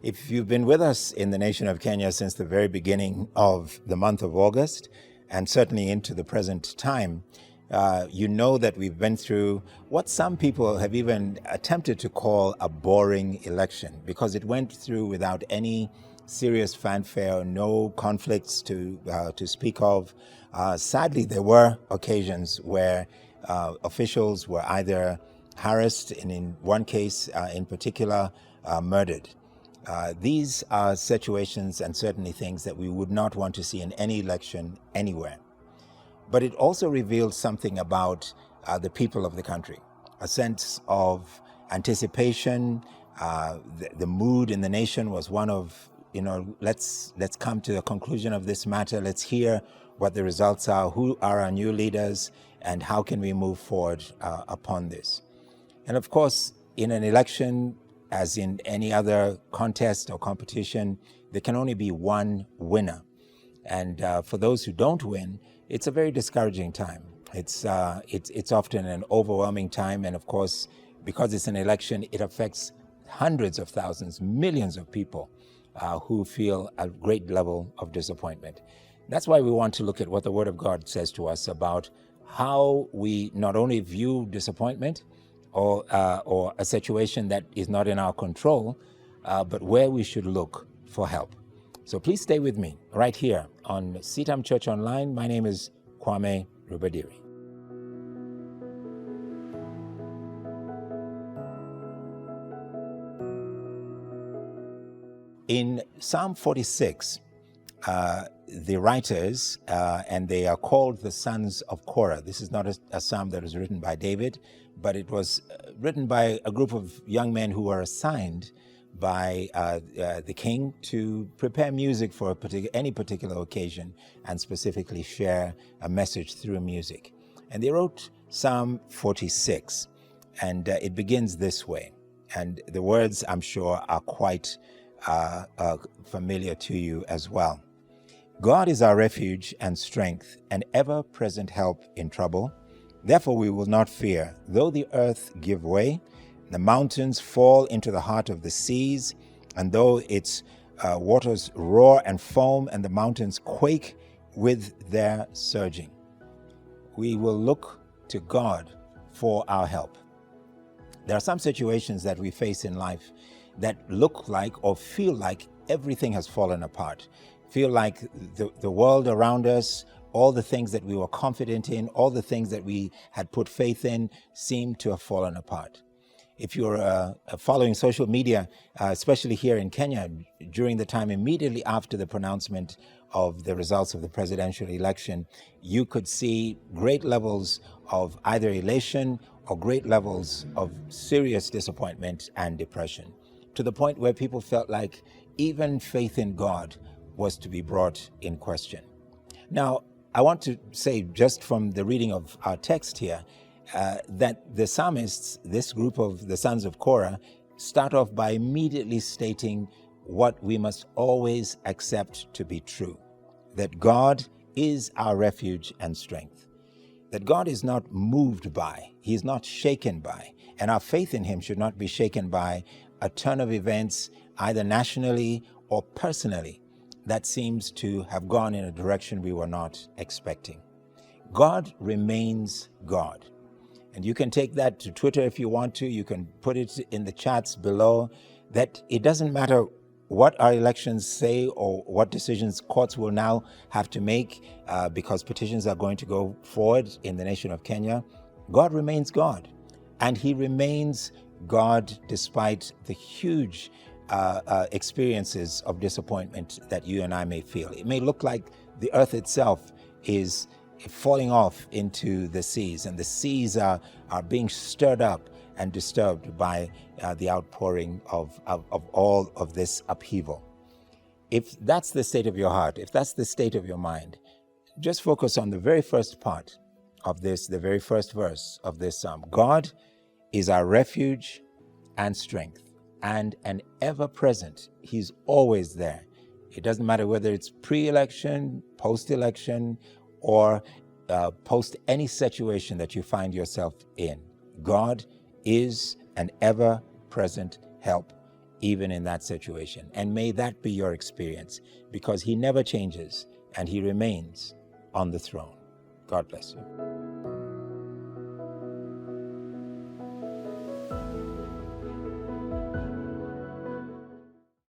If you've been with us in the nation of Kenya since the very beginning of the month of August, and certainly into the present time, you know that we've been through what some people have even attempted to call a boring election, because it went through without any serious fanfare, no conflicts to speak of. Sadly, there were occasions where officials were either harassed and in one case in particular murdered. These are situations and certainly things that we would not want to see in any election anywhere. But it also revealed something about the people of the country, a sense of anticipation. The mood in the nation was one of, let's come to the conclusion of this matter. Let's hear what the results are, who are our new leaders, and how can we move forward upon this. And of course, in an election, as in any other contest or competition, there can only be one winner. And for those who don't win, it's a very discouraging time. It's often an overwhelming time. And of course, because it's an election, it affects hundreds of thousands, millions of people who feel a great level of disappointment. That's why we want to look at what the Word of God says to us about how we not only view disappointment, or a situation that is not in our control, but where we should look for help. So please stay with me right here on CITAM Church Online. My name is Kwame Rubadiri. In Psalm 46, the writers, and they are called the sons of Korah. This is not a psalm that was written by David, but it was written by a group of young men who were assigned by the king to prepare music for any particular occasion and specifically share a message through music. And they wrote Psalm 46, and it begins this way. And the words, I'm sure, are quite familiar to you as well. God is our refuge and strength, an ever-present help in trouble. Therefore we will not fear, though the earth give way, the mountains fall into the heart of the seas, and though its waters roar and foam, and the mountains quake with their surging. We will look to God for our help. There are some situations that we face in life that look like or feel like everything has fallen apart. Feel like the world around us, all the things that we were confident in, all the things that we had put faith in seem to have fallen apart. If you're following social media, especially here in Kenya, during the time immediately after the pronouncement of the results of the presidential election, you could see great levels of either elation or great levels of serious disappointment and depression, to the point where people felt like even faith in God was to be brought in question. Now, I want to say, just from the reading of our text here, that the psalmists, this group of the sons of Korah, start off by immediately stating what we must always accept to be true, that God is our refuge and strength, that God is not moved by, He is not shaken by, and our faith in Him should not be shaken by a turn of events, either nationally or personally, that seems to have gone in a direction we were not expecting. God remains God. And you can take that to Twitter if you want to. You can put it in the chats below, that it doesn't matter what our elections say or what decisions courts will now have to make because petitions are going to go forward in the nation of Kenya. God remains God. And He remains God despite the huge experiences of disappointment that you and I may feel. It may look like the earth itself is falling off into the seas, and the seas are being stirred up and disturbed by the outpouring of all of this upheaval. If that's the state of your heart, if that's the state of your mind, just focus on the very first part of this, the very first verse of this psalm. God is our refuge and strength, and an ever-present. He's always there. It doesn't matter whether it's pre-election, post-election, or post any situation that you find yourself in. God is an ever-present help even in that situation. And may that be your experience, because he never changes and he remains on the throne. God bless you.